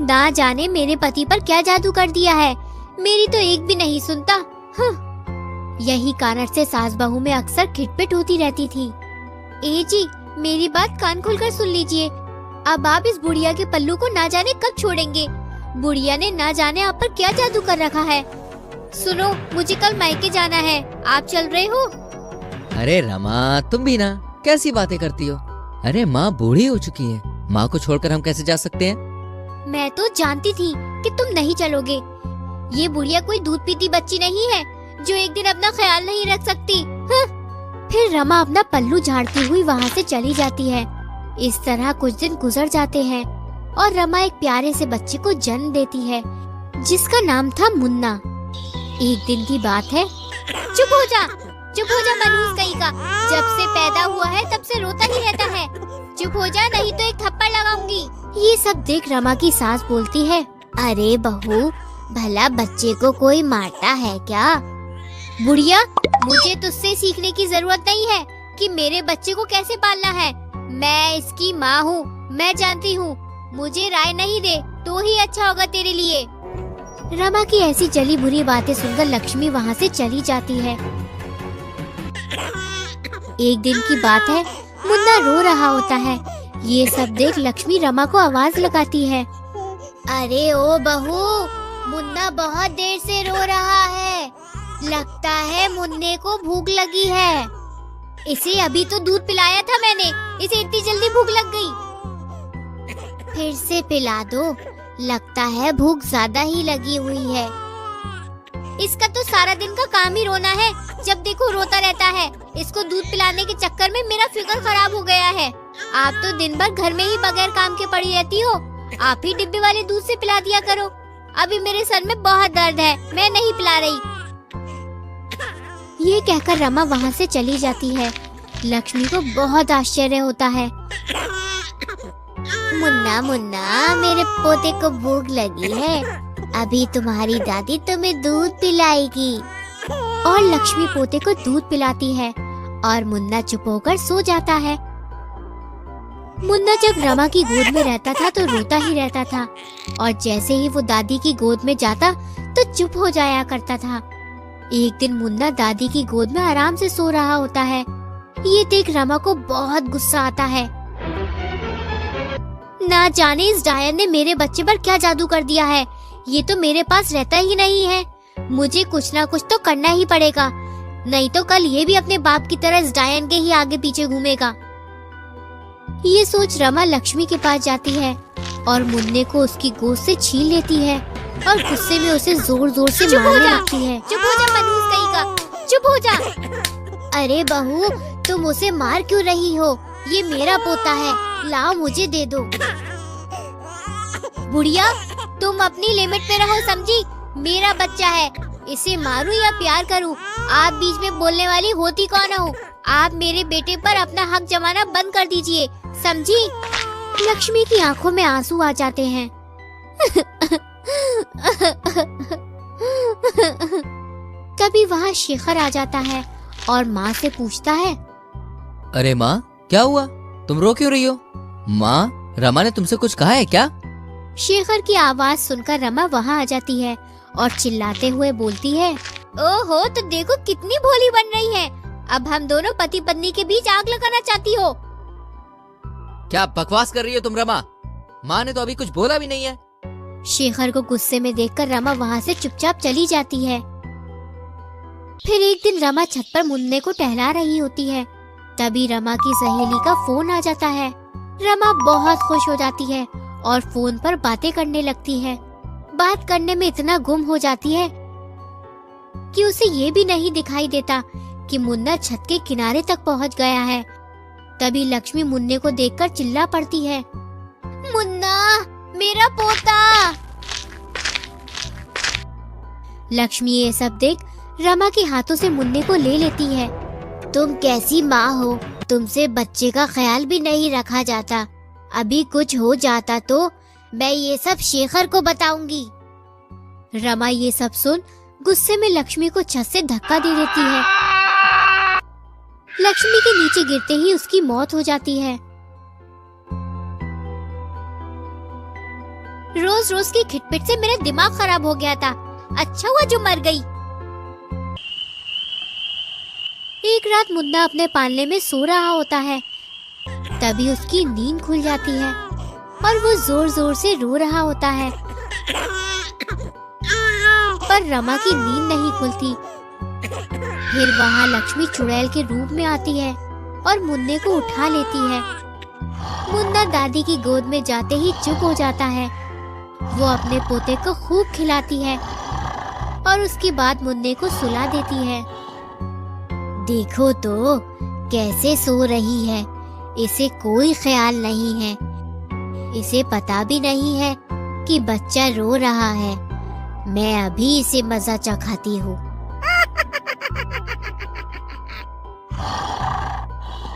ना जाने मेरे पति पर क्या जादू कर दिया है, मेरी तो एक भी नहीं सुनता। यही कारण से सास बहू में अक्सर खिटपिट होती रहती थी। ए जी, मेरी बात कान खोलकर सुन लीजिए। अब आप इस बुढ़िया के पल्लू को ना जाने कब छोड़ेंगे। बुढ़िया ने ना जाने आप पर क्या जादू कर रखा है। सुनो, मुझे कल मायके जाना है, आप चल रहे हो? अरे रमा, तुम भी ना कैसी बातें करती हो। अरे माँ बूढ़ी हो चुकी है, माँ को छोड़कर हम कैसे जा सकते हैं। मैं तो जानती थी कि तुम नहीं चलोगे। ये बुढ़िया कोई दूध पीती बच्ची नहीं है जो एक दिन अपना ख्याल नहीं रख सकती। फिर रमा अपना पल्लू झाड़ती हुई वहाँ से चली जाती है। इस तरह कुछ दिन गुजर जाते हैं और रमा एक प्यारे से बच्चे को जन्म देती है जिसका नाम था मुन्ना। एक दिन की बात है। चुप हो जा मनहूस कहीं का। जब से पैदा हुआ है तब से रोता ही रहता है। चुप हो जा, नहीं तो एक थप्पड़ लगाऊंगी। ये सब देख रमा की सास बोलती है, अरे बहू, भला बच्चे को कोई मारता है क्या? बुढ़िया, मुझे तुझसे सीखने की जरूरत नहीं है कि मेरे बच्चे को कैसे पालना है। मैं इसकी माँ हूँ, मैं जानती हूँ। मुझे राय नहीं दे तो ही अच्छा होगा तेरे लिए। रमा की ऐसी जली बुरी बातें सुनकर लक्ष्मी वहाँ से चली जाती है। एक दिन की बात है, मुन्ना रो रहा होता है। ये सब देख लक्ष्मी रमा को आवाज लगाती है, अरे ओ बहू, मुन्ना बहुत देर से रो रहा है। लगता है मुन्ने को भूख लगी है। इसे अभी तो दूध पिलाया था मैंने, इसे इतनी जल्दी भूख लग गई। फिर से पिला दो, लगता है भूख ज्यादा ही लगी हुई है। इसका तो सारा दिन का काम ही रोना है, जब देखो रोता रहता है। इसको दूध पिलाने के चक्कर में मेरा फिगर खराब हो गया है। आप तो दिन भर घर में ही बगैर काम के पड़ी रहती हो। आप ही डिब्बे वाले दूध से पिला दिया करो। अभी मेरे सर में बहुत दर्द है, मैं नहीं पिला रही। ये कहकर रमा वहाँ से चली जाती है। लक्ष्मी को बहुत आश्चर्य होता है। मुन्ना मुन्ना, मेरे पोते को भूख लगी है, अभी तुम्हारी दादी तुम्हें दूध पिलाएगी। और लक्ष्मी पोते को दूध पिलाती है और मुन्ना चुप होकर सो जाता है। मुन्ना जब रमा की गोद में रहता था तो रोता ही रहता था और जैसे ही वो दादी की गोद में जाता तो चुप हो जाया करता था। एक दिन मुन्ना दादी की गोद में आराम से सो रहा होता है। ये देख रमा को बहुत गुस्सा आता है। ना जाने इस डायन ने मेरे बच्चे पर क्या जादू कर दिया है। ये तो मेरे पास रहता ही नहीं है। मुझे कुछ ना कुछ तो करना ही पड़ेगा, नहीं तो कल ये भी अपने बाप की तरह इस डायन के ही आगे पीछे घूमेगा। ये सोच रमा लक्ष्मी के पास जाती है और मुन्ने को उसकी गोद से छीन लेती है और गुस्से में उसे जोर जोर से मारने लगती है। चुप हो जा मनहूस कहीं का, चुप हो जा। अरे बहू, तुम उसे मार क्यों रही हो? ये मेरा पोता है, लाओ मुझे दे दो। बुढ़िया, तुम अपनी लिमिट में रहो, समझी? मेरा बच्चा है, इसे मारूं या प्यार करूं? आप बीच में बोलने वाली होती कौन हो? आप मेरे बेटे पर अपना हक जमाना बंद कर दीजिए, समझी? लक्ष्मी की आंखों में आंसू आ जाते हैं। तभी वहाँ शेखर आ जाता है और माँ से पूछता है, अरे माँ, क्या हुआ? तुम रो क्यों रही हो? माँ, रमा ने तुमसे कुछ कहा है क्या? शेखर की आवाज सुनकर रमा वहाँ आ जाती है और चिल्लाते हुए बोलती है, ओहो, तो देखो कितनी भोली बन रही है। अब हम दोनों पति पत्नी के बीच आग लगाना चाहती हो। क्या बकवास कर रही हो तुम रमा? माँ ने तो अभी कुछ बोला भी नहीं है। शेखर को गुस्से में देखकर रमा वहाँ से चुपचाप चली जाती है। फिर एक दिन रमा छत पर मुन्ने को टहला रही होती है। तभी रमा की सहेली का फोन आ जाता है। रमा बहुत खुश हो जाती है और फोन पर बातें करने लगती है। बात करने में इतना गुम हो जाती है कि उसे ये भी नहीं दिखाई देता कि मुन्ना छत के किनारे तक पहुंच गया है। तभी लक्ष्मी मुन्ने को देखकर चिल्ला पड़ती है, मुन्ना, मेरा पोता। लक्ष्मी ये सब देख रमा के हाथों से मुन्ने को ले लेती है। तुम कैसी माँ हो? तुमसे बच्चे का ख्याल भी नहीं रखा जाता। अभी कुछ हो जाता तो मैं ये सब शेखर को बताऊंगी। रमा ये सब सुन गुस्से में लक्ष्मी को छत से धक्का दे देती है। लक्ष्मी के नीचे गिरते ही उसकी मौत हो जाती है। रोज रोज की खिटपिट से मेरा दिमाग खराब हो गया था। अच्छा हुआ जो मर गई। एक रात मुन्ना अपने पालने में सो रहा होता है, तभी उसकी नींद खुल जाती है और वो जोर जोर से रो रहा होता है, पर रमा की नींद नहीं खुलती। फिर वहाँ लक्ष्मी चुड़ैल के रूप में आती है और मुन्ने को उठा लेती है। मुन्ना दादी की गोद में जाते ही चुप हो जाता है। वो अपने पोते को खूब खिलाती है और उसके बाद मुन्ने को सुला देती है। देखो तो कैसे सो रही है, इसे कोई ख्याल नहीं है। इसे पता भी नहीं है कि बच्चा रो रहा है। मैं अभी इसे मजा चखाती हूँ।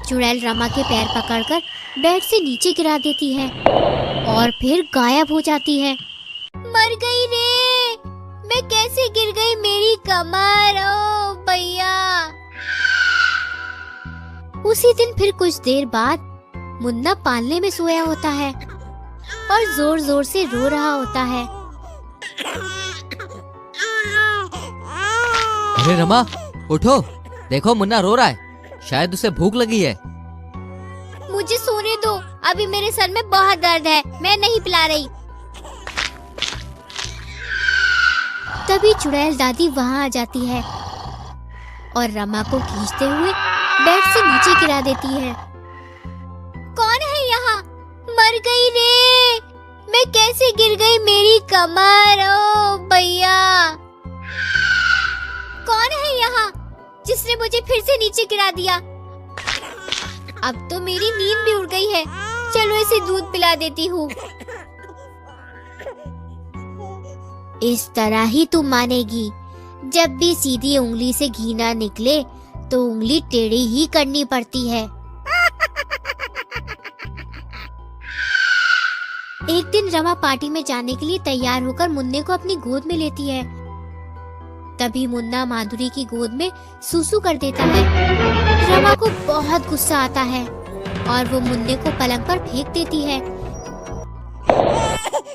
चुड़ैल रमा के पैर पकड़कर बेड से नीचे गिरा देती है और फिर गायब हो जाती है। मर गई रे, मैं कैसे गिर गई, मेरी कमर, ओ भैया। उसी दिन फिर कुछ देर बाद मुन्ना पालने में सोया होता है और जोर जोर से रो रहा होता है। अरे रमा उठो, देखो मुन्ना रो रहा है, शायद उसे भूख लगी है। मुझे सोने दो, अभी मेरे सर में बहुत दर्द है, मैं नहीं पिला रही। तभी चुड़ैल दादी वहाँ आ जाती है और रमा को खींचते हुए बेड से नीचे गिरा देती है। कौन है यहाँ? मर गई रे, मैं कैसे गिर गई, मेरी कमर, ओ भैया। कौन है यहाँ जिसने मुझे फिर से नीचे गिरा दिया? अब तो मेरी नींद भी उड़ गई है, चलो इसे दूध पिला देती हूँ। इस तरह ही तुम मानेगी, जब भी सीधी उंगली से घी ना निकले तो उंगली टेढ़ी ही करनी पड़ती है। एक दिन रमा पार्टी में जाने के लिए तैयार होकर मुन्ने को अपनी गोद में लेती है। तभी मुन्ना माधुरी की गोद में सूसू कर देता है। रमा को बहुत गुस्सा आता है और वो मुन्ने को पलंग पर फेंक देती है,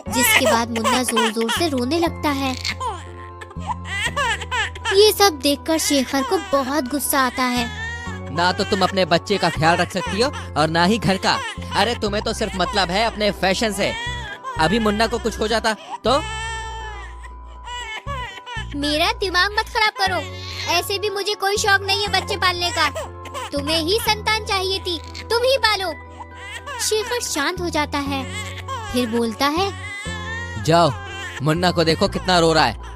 जिसके बाद मुन्ना जोर जोर से रोने लगता है। ये सब देखकर शेखर को बहुत गुस्सा आता है। ना तो तुम अपने बच्चे का ख्याल रख सकती हो और ना ही घर का। अरे तुम्हें तो सिर्फ मतलब है अपने फैशन से। अभी मुन्ना को कुछ हो जाता तो? मेरा दिमाग मत खराब करो, ऐसे भी मुझे कोई शौक नहीं है बच्चे पालने का। तुम्हें ही संतान चाहिए थी, तुम ही पालो। शेखर शांत हो जाता है, फिर बोलता है, जाओ मुन्ना को देखो कितना रो रहा है।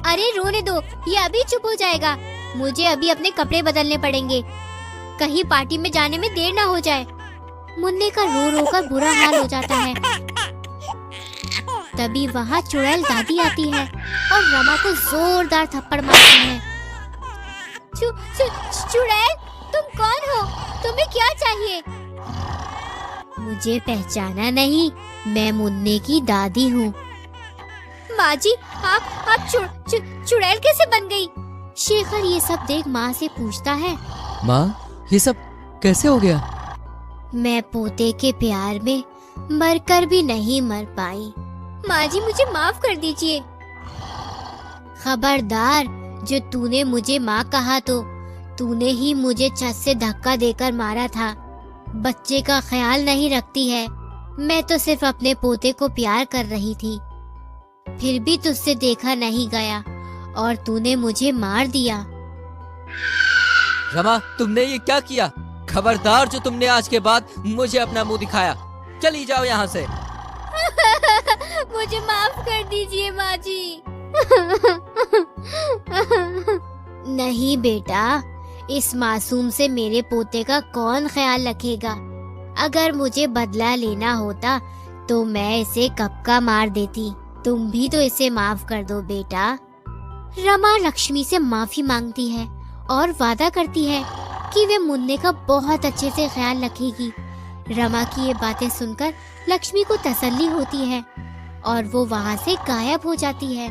अरे रोने दो, ये अभी चुप हो जाएगा। मुझे अभी अपने कपड़े बदलने पड़ेंगे, कहीं पार्टी में जाने में देर ना हो जाए। मुन्ने का रो रो कर बुरा हाल हो जाता है। तभी वहाँ चुड़ैल दादी आती है और रमा को जोरदार थप्पड़ मारती है। चुड़ैल, तुम कौन हो? तुम्हें क्या चाहिए? मुझे पहचाना नहीं, मैं मुन्ने की दादी हूँ। माँ जी, आप चुड़ैल कैसे बन गई? शेखर ये सब देख माँ से पूछता है। माँ, ये सब कैसे हो गया? मैं पोते के प्यार में मरकर भी नहीं मर पाई। माँ जी, मुझे माफ कर दीजिए। खबरदार, जो तूने मुझे माँ कहा तो तूने ही मुझे छत से धक्का देकर मारा था। बच्चे का ख्याल नहीं रखती है। मैं तो सिर्फ अपने पोते को प्यार कर रही थी, फिर भी तुझसे देखा नहीं गया और तूने मुझे मार दिया। रमा, तुमने ये क्या किया? खबरदार, जो तुमने आज के बाद मुझे अपना मुंह दिखाया। चली जाओ यहाँ से। मुझे माफ कर दीजिए माँ जी। नहीं बेटा, इस मासूम से मेरे पोते का कौन ख्याल रखेगा? अगर मुझे बदला लेना होता तो मैं इसे कब का मार देती। तुम भी तो इसे माफ कर दो बेटा। रमा लक्ष्मी से माफी मांगती है और वादा करती है कि वे मुन्ने का बहुत अच्छे से ख्याल रखेगी। रमा की ये बातें सुनकर लक्ष्मी को तसल्ली होती है और वो वहाँ से गायब हो जाती है।